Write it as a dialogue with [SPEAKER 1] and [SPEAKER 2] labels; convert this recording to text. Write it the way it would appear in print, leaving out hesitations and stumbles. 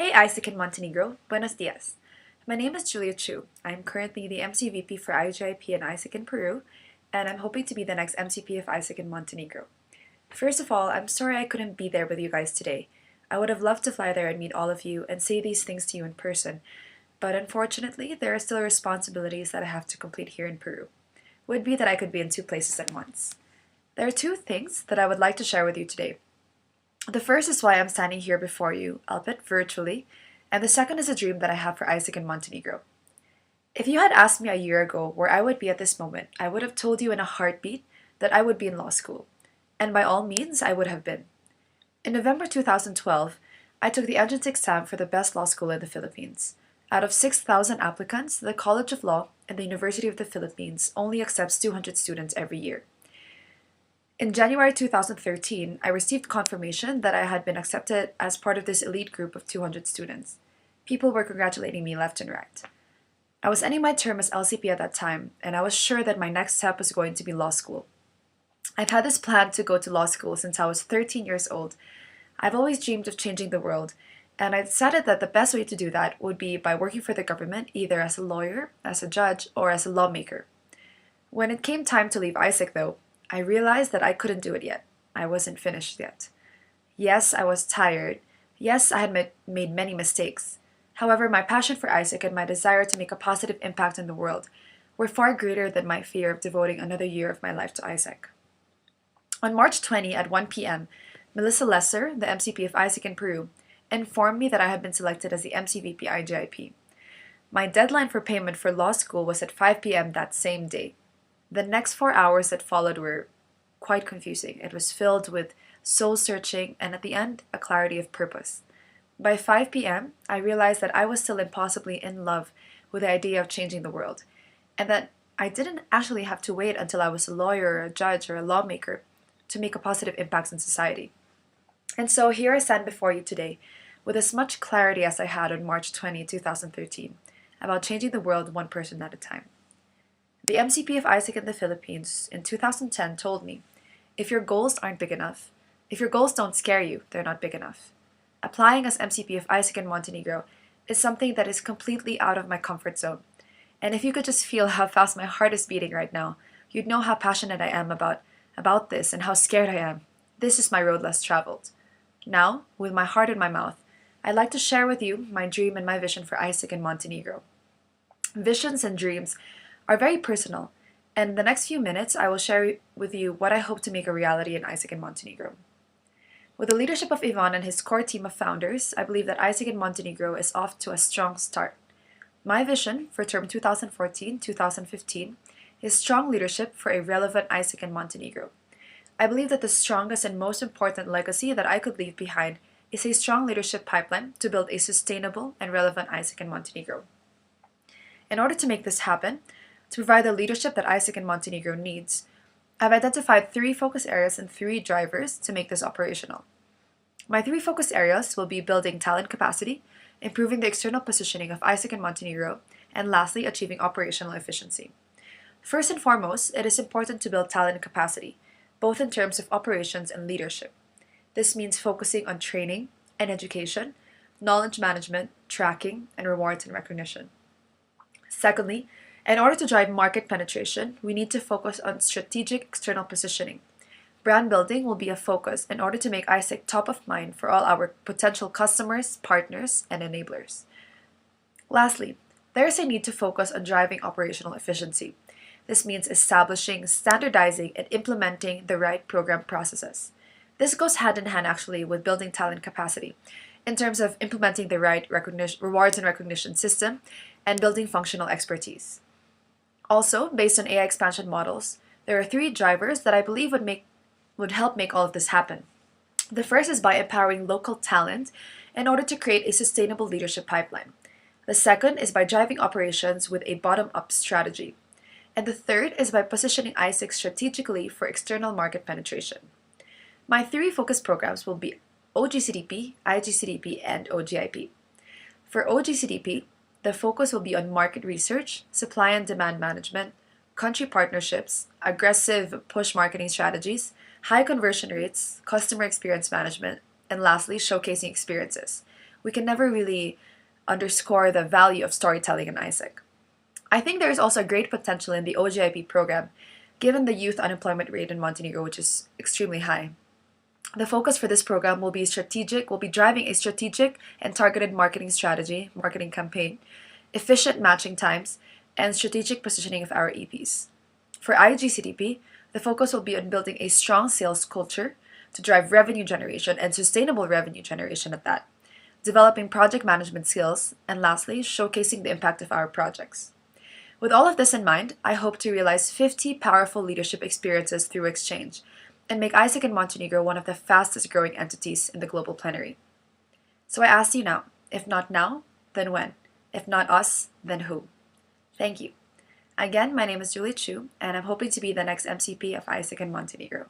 [SPEAKER 1] Hey AIESEC in Montenegro, buenos dias. My name is Julia Chu. I'm currently the MCVP for IGIP and AIESEC in Peru, and I'm hoping to be the next MCP of AIESEC in Montenegro. First of all, I'm sorry I couldn't be there with you guys today. I would have loved to fly there and meet all of you and say these things to you in person, but unfortunately, there are still responsibilities that I have to complete here in Peru. Would be that I could be in two places at once. There are two things that I would like to share with you today. The first is why I'm standing here before you, albeit virtually, and the second is a dream that I have for AIESEC in Montenegro. If you had asked me a year ago where I would be at this moment, I would have told you in a heartbeat that I would be in law school. And by all means, I would have been. In November 2012, I took the entrance exam for the best law school in the Philippines. Out of 6,000 applicants, the College of Law and the University of the Philippines only accepts 200 students every year. In January 2013, I received confirmation that I had been accepted as part of this elite group of 200 students. People were congratulating me left and right. I was ending my term as LCP at that time, and I was sure that my next step was going to be law school. I've had this plan to go to law school since I was 13 years old. I've always dreamed of changing the world, and I decided that the best way to do that would be by working for the government, either as a lawyer, as a judge, or as a lawmaker. When it came time to leave AIESEC, though, I realized that I couldn't do it yet. I wasn't finished yet. Yes, I was tired. Yes, I had made many mistakes. However, my passion for AIESEC and my desire to make a positive impact in the world were far greater than my fear of devoting another year of my life to AIESEC. On March 20 at 1 p.m., Melissa Lesser, the MCP of AIESEC in Peru, informed me that I had been selected as the MCVP IGIP. My deadline for payment for law school was at 5 p.m. that same day. The next 4 hours that followed were quite confusing. It was filled with soul-searching and at the end, a clarity of purpose. By 5 p.m., I realized that I was still impossibly in love with the idea of changing the world, and that I didn't actually have to wait until I was a lawyer or a judge or a lawmaker to make a positive impact in society. And so here I stand before you today with as much clarity as I had on March 20, 2013, about changing the world one person at a time. The MCP of AIESEC in the Philippines in 2010 told me, if your goals aren't big enough, if your goals don't scare you, they're not big enough. Applying as MCP of AIESEC in Montenegro is something that is completely out of my comfort zone. And if you could just feel how fast my heart is beating right now, you'd know how passionate I am about this and how scared I am. This is my road less traveled. Now, with my heart in my mouth, I'd like to share with you my dream and my vision for AIESEC in Montenegro. Visions and dreams are very personal, and in the next few minutes I will share with you what I hope to make a reality in AIESEC in Montenegro. With the leadership of Ivan and his core team of founders, I believe that AIESEC in Montenegro is off to a strong start. My vision for term 2014-2015 is strong leadership for a relevant AIESEC in Montenegro. I believe that the strongest and most important legacy that I could leave behind is a strong leadership pipeline to build a sustainable and relevant AIESEC in Montenegro. In order to make this happen, to provide the leadership that AIESEC in Montenegro needs, I've identified 3 focus areas and 3 drivers to make this operational. My 3 focus areas will be building talent capacity, improving the external positioning of AIESEC in Montenegro, and lastly, achieving operational efficiency. First and foremost, it is important to build talent capacity, both in terms of operations and leadership. This means focusing on training and education, knowledge management, tracking, and rewards and recognition. Secondly, in order to drive market penetration, we need to focus on strategic external positioning. Brand building will be a focus in order to make AIESEC top of mind for all our potential customers, partners, and enablers. Lastly, there is a need to focus on driving operational efficiency. This means establishing, standardizing, and implementing the right program processes. This goes hand in hand actually with building talent capacity in terms of implementing the right rewards and recognition system and building functional expertise. Also, based on AI expansion models, there are 3 drivers that I believe would help make all of this happen. The first is by empowering local talent in order to create a sustainable leadership pipeline. The second is by driving operations with a bottom-up strategy. And the third is by positioning AIESEC strategically for external market penetration. My 3 focus programs will be OGCDP, IGCDP, and OGIP. For OGCDP, the focus will be on market research, supply and demand management, country partnerships, aggressive push marketing strategies, high conversion rates, customer experience management, and lastly, showcasing experiences. we can never really underscore the value of storytelling in AIESEC. I think there is also great potential in the OJIP program, given the youth unemployment rate in Montenegro, which is extremely high. The focus for this program will be driving a strategic and targeted marketing strategy, marketing campaign, efficient matching times, and strategic positioning of our EPs. For IGCDP, the focus will be on building a strong sales culture to drive revenue generation and sustainable revenue generation at that, developing project management skills, and lastly, showcasing the impact of our projects. With all of this in mind, I hope to realize 50 powerful leadership experiences through exchange and make AIESEC in Montenegro one of the fastest growing entities in the global plenary. So I ask you now, if not now, then when? If not us, then who? Thank you. Again, my name is Julie Chu, and I'm hoping to be the next MCP of AIESEC in Montenegro.